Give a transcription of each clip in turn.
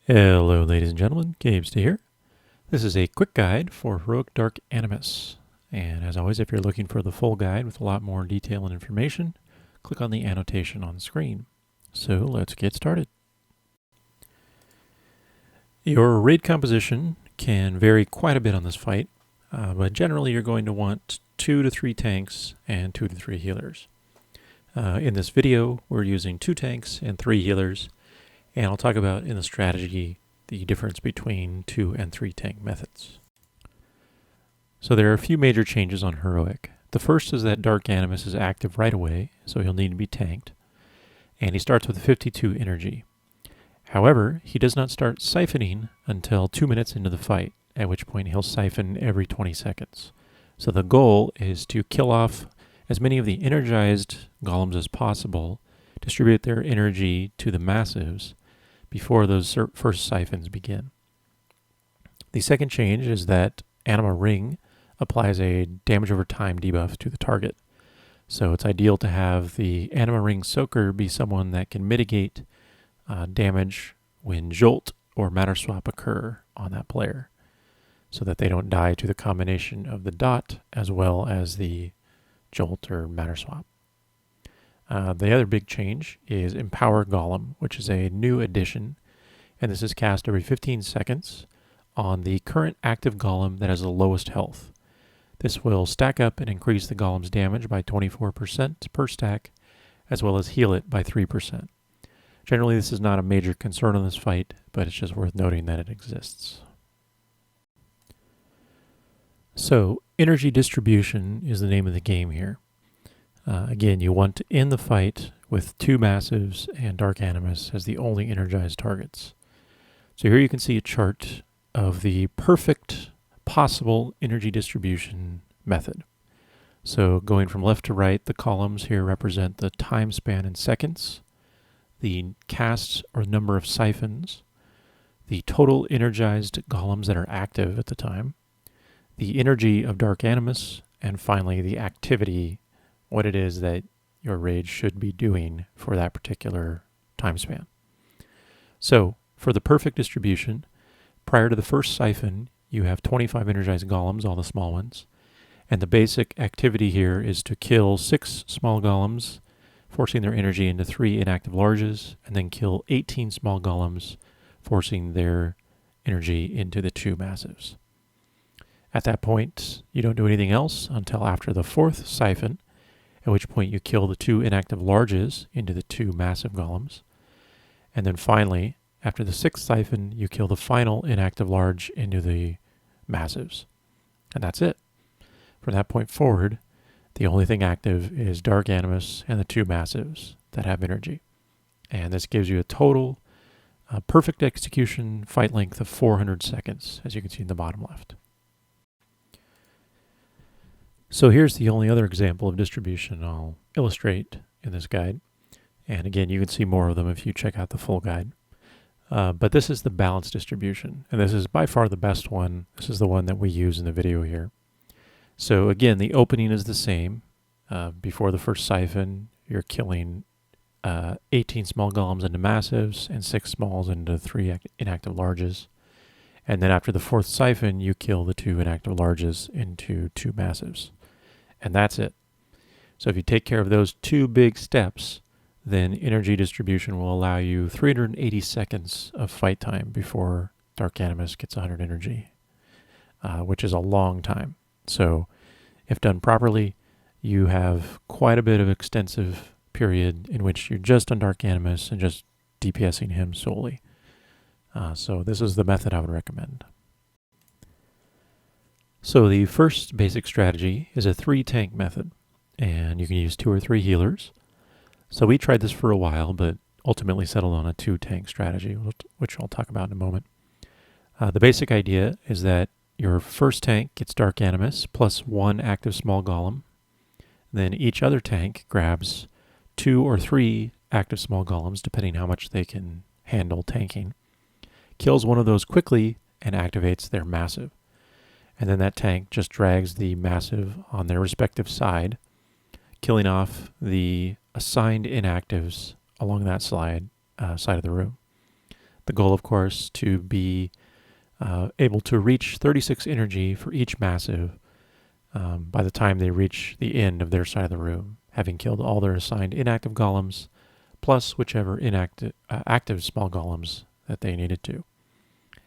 Hello ladies and gentlemen, gabestah here. This is a quick guide for Heroic Dark Animus. And as always, if you're looking for the full guide with a lot more detail and information, click on the annotation on the screen. So let's get started. Your raid composition can vary quite a bit on this fight, but generally you're going to want 2 to 3 tanks and 2 to 3 healers. In this video, we're using 2 tanks and 3 healers, and I'll talk about in the strategy the difference between 2 and 3 tank methods. So there are a few major changes on Heroic. The first is that Dark Animus is active right away, so he'll need to be tanked, and he starts with 52 energy. However, he does not start siphoning until 2 minutes into the fight, at which point he'll siphon every 20 seconds. So the goal is to kill off as many of the energized golems as possible, distribute their energy to the massives before those first siphons begin. The second change is that Anima Ring applies a damage over time debuff to the target. So it's ideal to have the Anima Ring Soaker be someone that can mitigate damage when Jolt or Matter Swap occur on that player, so that they don't die to the combination of the dot as well as the Jolt or Matter Swap. The other big change is Empower Golem, which is a new addition, and this is cast every 15 seconds on the current active golem that has the lowest health. This will stack up and increase the golem's damage by 24% per stack, as well as heal it by 3%. Generally, this is not a major concern on this fight, but it's just worth noting that it exists. So, energy distribution is the name of the game here. Again, you want to end the fight with 2 massives and Dark Animus as the only energized targets. So here you can see a chart of the perfect possible energy distribution method. So going from left to right, the columns here represent the time span in seconds, the casts or number of siphons, the total energized golems that are active at the time, the energy of Dark Animus, and finally the activity, what it is that your raid should be doing for that particular time span. So for the perfect distribution, prior to the first siphon, you have 25 energized golems, all the small ones, and the basic activity here is to kill 6 small golems, forcing their energy into 3 inactive larges, and then kill 18 small golems, forcing their energy into the 2 massives. At that point, you don't do anything else until after the 4th siphon, at which point you kill the 2 inactive larges into the 2 massive golems. And then finally, after the 6th siphon, you kill the final inactive large into the massives. And that's it. From that point forward, the only thing active is Dark Animus and the 2 massives that have energy. And this gives you a total perfect execution fight length of 400 seconds, as you can see in the bottom left. So here's the only other example of distribution I'll illustrate in this guide. And again, you can see more of them if you check out the full guide. But this is the balanced distribution, and this is by far the best one. This is the one that we use in the video here. So again, the opening is the same. Before the first siphon, you're killing 18 small golems into massives and 6 smalls into 3 inactive larges. And then after the 4th siphon, you kill the 2 inactive larges into 2 massives. And that's it. So if you take care of those 2 big steps, then energy distribution will allow you 380 seconds of fight time before Dark Animus gets 100 energy, which is a long time. So if done properly, you have quite a bit of extensive period in which you're just on Dark Animus and just DPSing him solely. So this is the method I would recommend. So the first basic strategy is a 3 tank method, and you can use 2 or 3 healers. So we tried this for a while, but ultimately settled on a 2 tank strategy, which I'll talk about in a moment. The basic idea is that your first tank gets Dark Animus plus 1 active small golem. Then each other tank grabs 2 or 3 active small golems, depending how much they can handle tanking, kills one of those quickly, and activates their massive. And then that tank just drags the massive on their respective side, killing off the assigned inactives along that side of the room. The goal, of course, to be able to reach 36 energy for each massive by the time they reach the end of their side of the room, having killed all their assigned inactive golems, plus whichever active small golems that they needed to.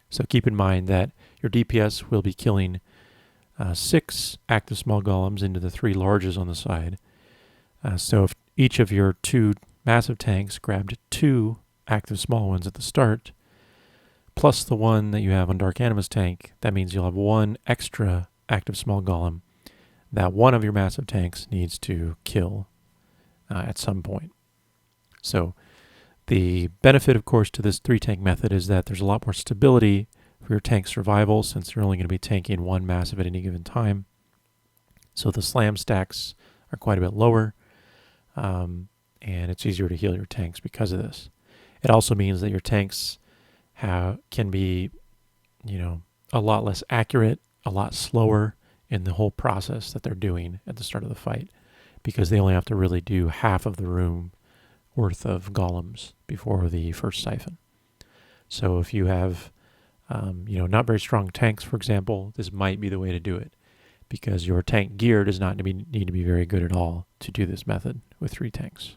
So keep in mind that your DPS will be killing 6 active small golems into the 3 larges on the side. So if each of your 2 massive tanks grabbed 2 active small ones at the start, plus the one that you have on Dark Animus tank, that means you'll have 1 extra active small golem that one of your massive tanks needs to kill at some point. So the benefit, of course, to this 3-tank method is that there's a lot more stability for your tank survival, since you're only going to be tanking 1 massive at any given time. So the slam stacks are quite a bit lower, and it's easier to heal your tanks because of this. It also means that your tanks can be, a lot less accurate, a lot slower in the whole process that they're doing at the start of the fight, because they only have to really do half of the room worth of golems before the first siphon. So if you have, not very strong tanks, for example, this might be the way to do it, because your tank gear does not need to be very good at all to do this method with 3 tanks.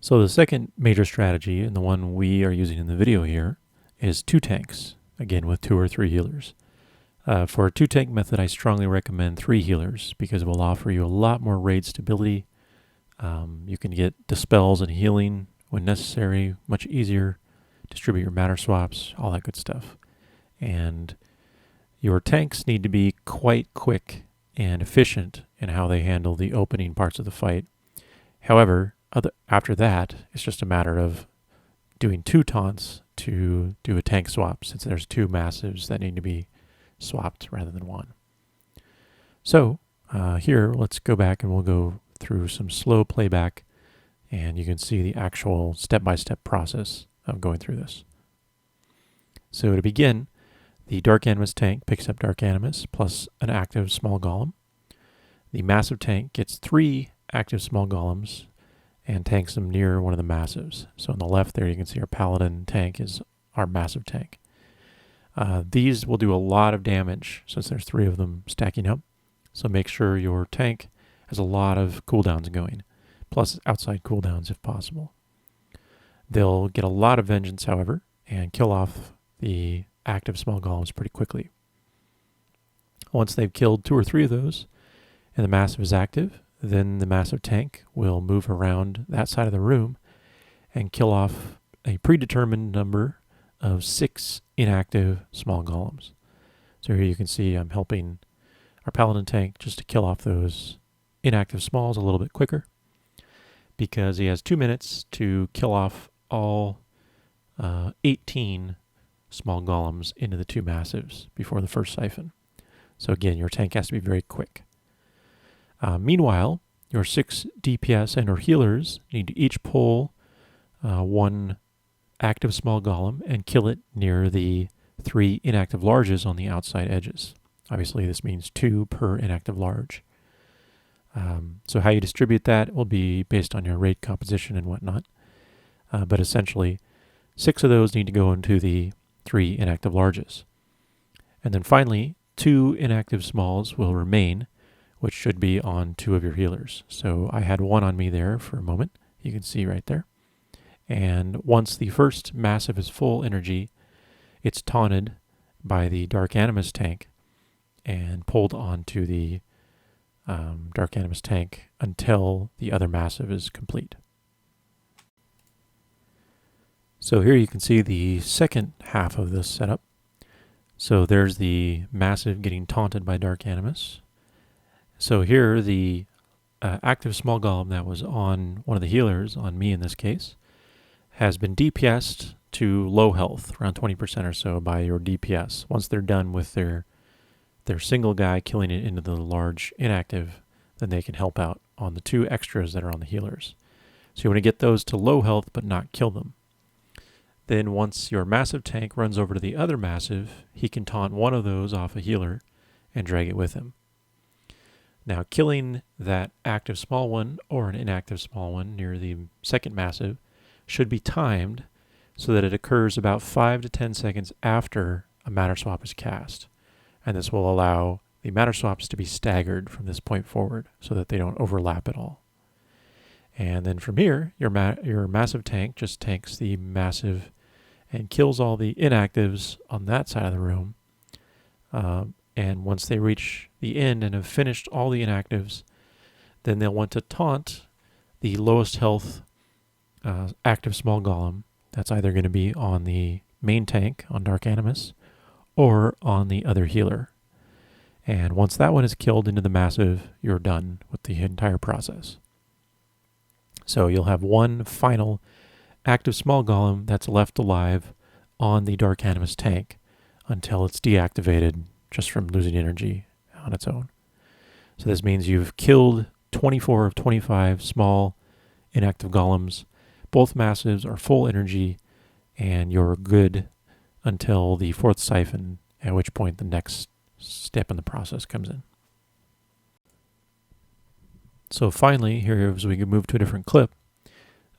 So the second major strategy, and the one we are using in the video here, is 2 tanks, again with 2 or 3 healers. For a 2-tank method, I strongly recommend 3 healers, because it will offer you a lot more raid stability. You can get dispels and healing when necessary, much easier, distribute your matter swaps, all that good stuff. And your tanks need to be quite quick and efficient in how they handle the opening parts of the fight. However, after that, it's just a matter of doing 2 taunts to do a tank swap, since there's 2 massives that need to be swapped rather than 1. So here, let's go back and we'll go through some slow playback, and you can see the actual step-by-step process of going through this. So to begin, the Dark Animus tank picks up Dark Animus plus an active small golem. The massive tank gets 3 active small golems and tanks them near one of the massives. So on the left there, you can see our paladin tank is our massive tank. These will do a lot of damage since there's 3 of them stacking up. So make sure your tank has a lot of cooldowns going, plus outside cooldowns if possible. They'll get a lot of vengeance, however, and kill off the active small golems pretty quickly. Once they've killed 2 or 3 of those, and the massive is active, then the massive tank will move around that side of the room and kill off a predetermined number of 6 inactive small golems. So here you can see I'm helping our paladin tank just to kill off those inactive smalls a little bit quicker, because he has 2 minutes to kill off all 18 small golems into the 2 massives before the first siphon. So again, your tank has to be very quick. Meanwhile, your 6 DPS and or healers need to each pull 1 active small golem and kill it near the 3 inactive larges on the outside edges. Obviously, this means 2 per inactive large. So how you distribute that will be based on your raid composition and whatnot. But essentially, 6 of those need to go into the 3 inactive larges. And then finally, 2 inactive smalls will remain, which should be on 2 of your healers. So I had 1 on me there for a moment. You can see right there. And once the first massive is full energy, it's taunted by the Dark Animus tank and pulled onto the Dark Animus tank until the other massive is complete. So here you can see the second half of this setup. So there's the massive getting taunted by Dark Animus. So here the active small golem that was on one of the healers, on me in this case, has been DPS'd to low health, around 20% or so by your DPS. Once they're done with their single guy killing it into the large inactive, then they can help out on the 2 extras that are on the healers. So you want to get those to low health but not kill them. Then once your massive tank runs over to the other massive, he can taunt one of those off a healer and drag it with him. Now, killing that active small one or an inactive small one near the second massive should be timed so that it occurs about 5 to 10 seconds after a matter swap is cast. And this will allow the matter swaps to be staggered from this point forward so that they don't overlap at all. And then from here, your massive tank just tanks the massive and kills all the inactives on that side of the room. And once they reach the end and have finished all the inactives, then they'll want to taunt the lowest health active small golem. That's either going to be on the main tank on Dark Animus or on the other healer. And once that one is killed into the massive, you're done with the entire process. So you'll have one final active small golem that's left alive on the Dark Animus tank until it's deactivated just from losing energy on its own. So this means you've killed 24 of 25 small inactive golems. Both massives are full energy, and you're good until the fourth siphon, at which point the next step in the process comes in. So finally, here as we can move to a different clip,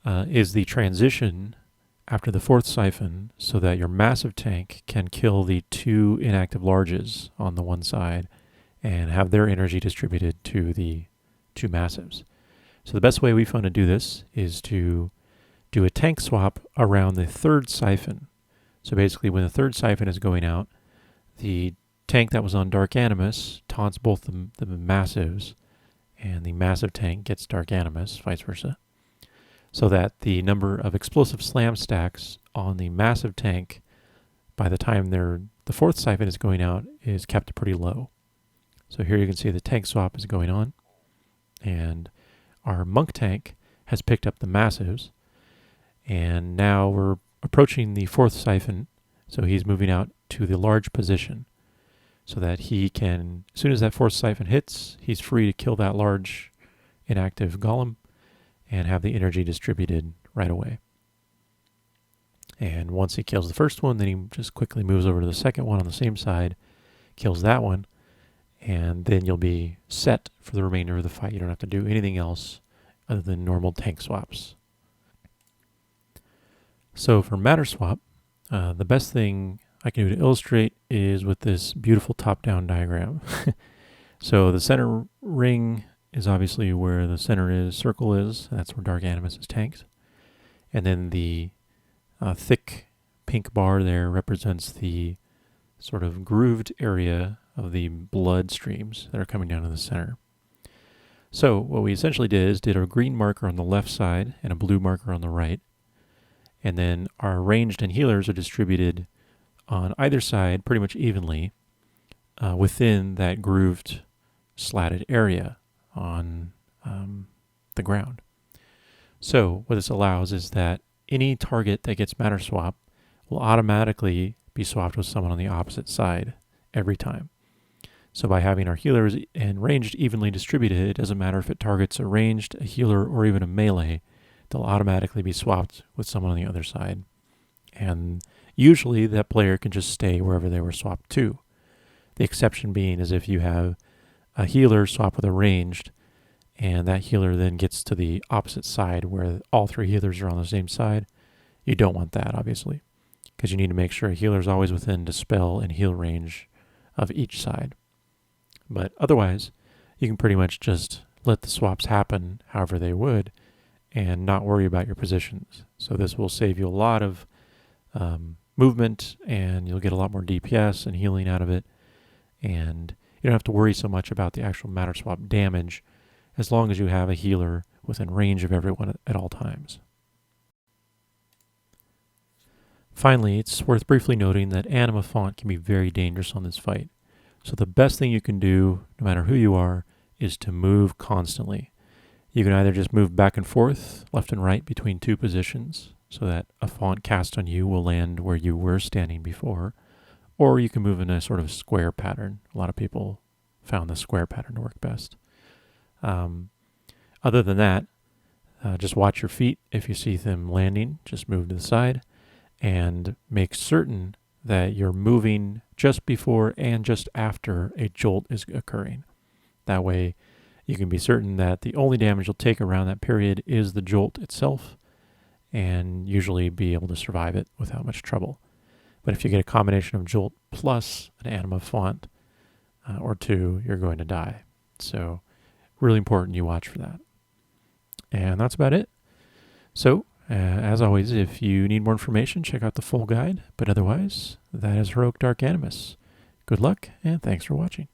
is the transition after the fourth siphon so that your massive tank can kill the two inactive larges on the one side and have their energy distributed to the two massives. So the best way we found to do this is to do a tank swap around the third siphon. So basically when the third siphon is going out, the tank that was on Dark Animus taunts both the massives, and the massive tank gets Dark Animus, vice versa, so that the number of explosive slam stacks on the massive tank by the time the fourth siphon is going out is kept pretty low. So here you can see the tank swap is going on, and our monk tank has picked up the massives, and now we're approaching the fourth siphon, so he's moving out to the large position so that he can, as soon as that fourth siphon hits, he's free to kill that large inactive golem and have the energy distributed right away. And once he kills the first one, then he just quickly moves over to the second one on the same side, kills that one, and then you'll be set for the remainder of the fight. You don't have to do anything else other than normal tank swaps. So for matter swap, the best thing I can do to illustrate is with this beautiful top-down diagram. So the center ring is obviously where the center circle is. That's where Dark Animus is tanked. And then the thick pink bar there represents the sort of grooved area of the blood streams that are coming down to the center. So what we essentially did a green marker on the left side and a blue marker on the right. And then our ranged and healers are distributed on either side pretty much evenly within that grooved slatted area on the ground. So what this allows is that any target that gets matter swap will automatically be swapped with someone on the opposite side every time. So by having our healers and ranged evenly distributed, it doesn't matter if it targets a ranged, a healer, or even a melee, they'll automatically be swapped with someone on the other side. And usually that player can just stay wherever they were swapped to. The exception being is if you have a healer swap with a ranged, and that healer then gets to the opposite side where all three healers are on the same side. You don't want that, obviously, because you need to make sure a healer is always within dispel and heal range of each side. But otherwise, you can pretty much just let the swaps happen however they would and not worry about your positions. So this will save you a lot of movement, and you'll get a lot more DPS and healing out of it. And you don't have to worry so much about the actual matter swap damage as long as you have a healer within range of everyone at all times. Finally, it's worth briefly noting that Anima Font can be very dangerous on this fight. So the best thing you can do, no matter who you are, is to move constantly. You can either just move back and forth, left and right between two positions, so that a font cast on you will land where you were standing before, or you can move in a sort of square pattern. A lot of people found the square pattern to work best. Other than that, just watch your feet. If you see them landing, just move to the side and make certain that you're moving just before and just after a jolt is occurring. That way, You can be certain that the only damage you'll take around that period is the jolt itself, and usually be able to survive it without much trouble. But if you get a combination of jolt plus an Anima Font or two, you're going to die. So really important you watch for that. And that's about it. So, as always, if you need more information, check out the full guide. But otherwise, that is Heroic Dark Animus. Good luck, and thanks for watching.